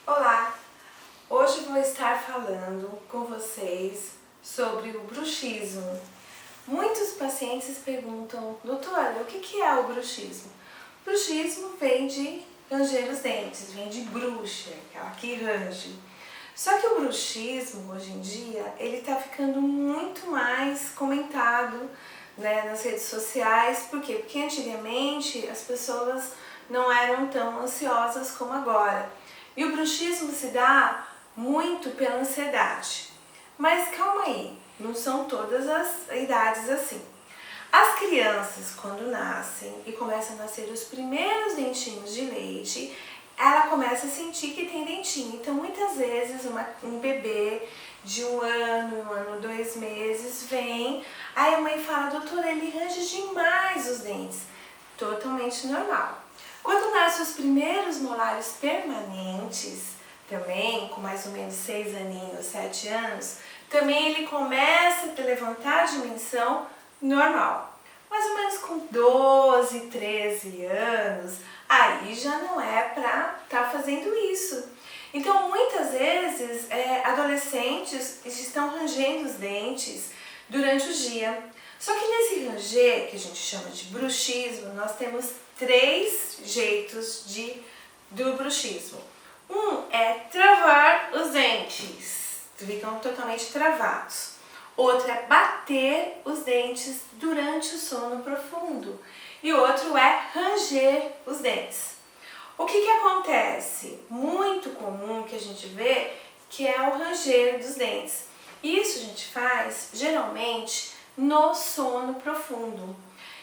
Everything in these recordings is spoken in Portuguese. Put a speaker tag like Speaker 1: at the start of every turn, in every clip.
Speaker 1: Olá! Hoje vou estar falando com vocês sobre o bruxismo. Muitos pacientes perguntam, doutora, o que é o bruxismo? O bruxismo vem de ranger os dentes, vem de bruxa, aquela que range. Só que o bruxismo, hoje em dia, ele está ficando muito mais comentado, nas redes sociais. Por quê? Porque antigamente as pessoas não eram tão ansiosas como agora. E o bruxismo se dá muito pela ansiedade. Mas calma aí, não são todas as idades assim. As crianças, quando nascem e começam a nascer os primeiros dentinhos de leite, ela começa a sentir que tem dentinho. Então, muitas vezes, um bebê de 1 ano, 2 meses, vem, aí a mãe fala, doutora, ele range demais os dentes. Totalmente normal. Quando nascem os primeiros molares permanentes, também com mais ou menos 6 aninhos, 7 anos, também ele começa a levantar a dimensão normal. Mais ou menos com 12, 13 anos, aí já não é para estar fazendo isso. Então, muitas vezes, adolescentes estão rangendo os dentes durante o dia. Só que nesse ranger, que a gente chama de bruxismo, nós temos 3 jeitos do bruxismo. Um é travar os dentes, ficam totalmente travados. Outro é bater os dentes durante o sono profundo. E outro é ranger os dentes. O que acontece? Muito comum que a gente vê que é o ranger dos dentes. Isso a gente faz geralmente no sono profundo.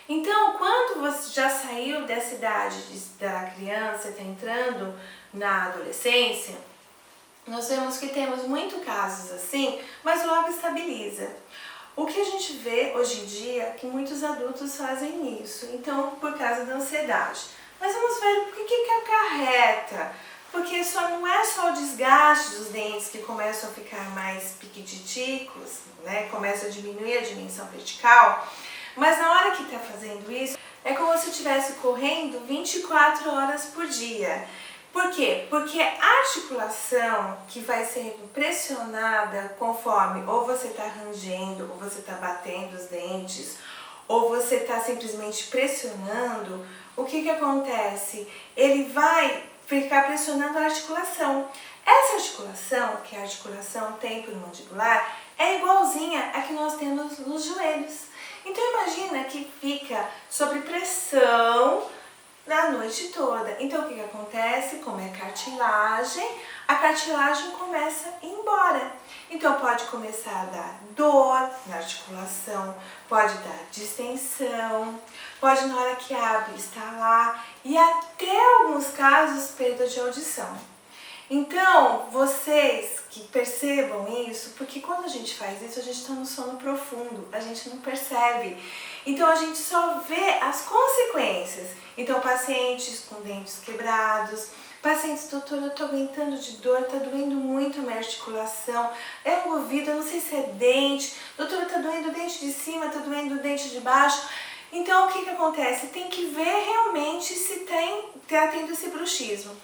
Speaker 1: Então, quando você já saiu dessa idade da criança, está entrando na adolescência, nós vemos que temos muitos casos assim, mas logo estabiliza. O que a gente vê hoje em dia é que muitos adultos fazem isso, então por causa da ansiedade. Mas vamos ver o que acarreta, porque não é só o desgaste dos dentes que começam a ficar mais piquititicos, começa a diminuir a dimensão vertical, mas na hora que está fazendo isso, é como se estivesse correndo 24 horas por dia. Por quê? Porque a articulação que vai sendo pressionada conforme ou você está rangendo, ou você está batendo os dentes, ou você está simplesmente pressionando, o que acontece? Ele vai ficar pressionando a articulação. Essa articulação, que é a articulação temporomandibular, é igualzinha a que nós temos nos joelhos. Então imagina que fica sob pressão na noite toda. Então o que acontece? Como é cartilagem, a cartilagem começa a ir embora. Então pode começar a dar dor na articulação, pode dar distensão, pode na hora que abre estalar e até alguns casos perda de audição. Então, vocês que percebam isso, porque quando a gente faz isso, a gente está no sono profundo, a gente não percebe. Então, a gente só vê as consequências. Então, pacientes com dentes quebrados, pacientes, doutor, eu estou aguentando de dor, está doendo muito a minha articulação, é um ouvido, eu não sei se é dente, doutor, está doendo o dente de cima, está doendo o dente de baixo. Então, o que acontece? Tem que ver realmente se está tendo esse bruxismo.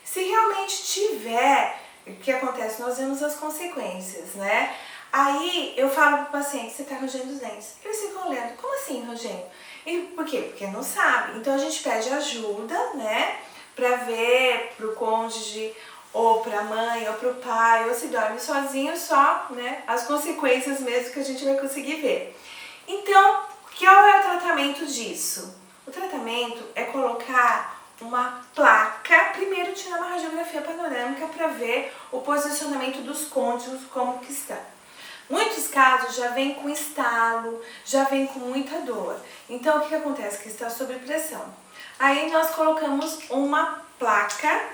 Speaker 1: Se realmente tiver, o que acontece? Nós vemos as consequências, Aí eu falo para o paciente, você está rangendo os dentes. Eles ficam olhando, como assim rangendo? E por quê? Porque não sabe. Então a gente pede ajuda, para ver para o cônjuge, ou para a mãe, ou para o pai, ou se dorme sozinho, só, as consequências mesmo que a gente vai conseguir ver. Então, qual é o tratamento disso? O tratamento é colocar uma placa, primeiro tirar uma radiografia panorâmica para ver o posicionamento dos côndilos, como que está. Muitos casos já vem com estalo, já vem com muita dor. Então, o que acontece? Que está sob pressão. Aí nós colocamos uma placa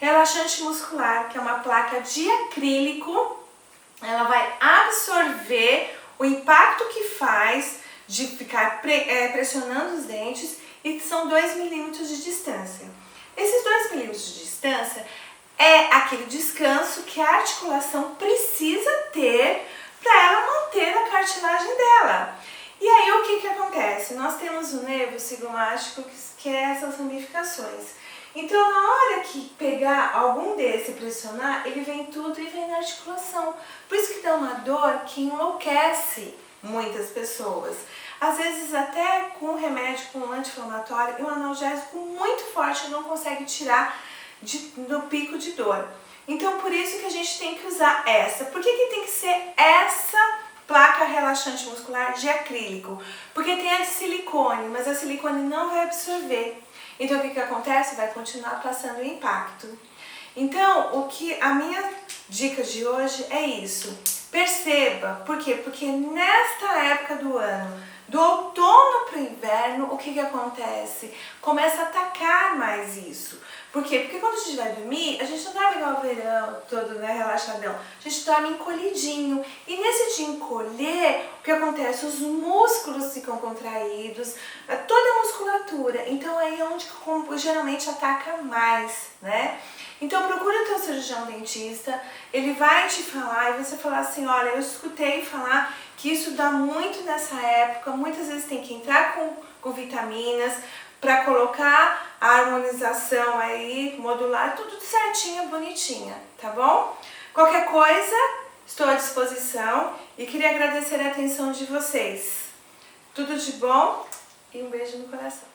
Speaker 1: relaxante muscular, que é uma placa de acrílico. Ela vai absorver o impacto que faz de ficar pressionando os dentes, e são 2 milímetros de distância. Esses 2 milímetros de distância é aquele descanso que a articulação precisa ter para ela manter a cartilagem dela. E aí o que acontece? Nós temos o nervo cigomático, que é essas ramificações. Então, na hora que pegar algum desse e pressionar, ele vem tudo e vem na articulação. Por isso que dá uma dor que enlouquece muitas pessoas. Às vezes até com remédio, com um anti-inflamatório e um analgésico muito forte não consegue tirar do pico de dor. Então, por isso que a gente tem que usar essa. Por que tem que ser essa placa relaxante muscular de acrílico? Porque tem a de silicone, mas a silicone não vai absorver. Então, o que acontece? Vai continuar passando o impacto. Então, a minha dica de hoje é isso. Perceba, por quê? Porque nesta época do ano, do outono para o inverno, o que acontece? Começa a atacar mais isso. Por quê? Porque quando a gente vai dormir, a gente não dorme igual o verão, todo, né, relaxadão. A gente dorme encolhidinho. E nesse de encolher, o que acontece? Os músculos ficam contraídos, toda a musculatura. Então aí é onde geralmente ataca mais, né? Então procura o teu cirurgião dentista, ele vai te falar e você falar assim, olha, eu escutei falar que isso dá muito nessa época, muitas vezes tem que entrar com vitaminas para colocar a harmonização aí, modular, tudo certinho, bonitinha, tá bom? Qualquer coisa, estou à disposição e queria agradecer a atenção de vocês. Tudo de bom e um beijo no coração.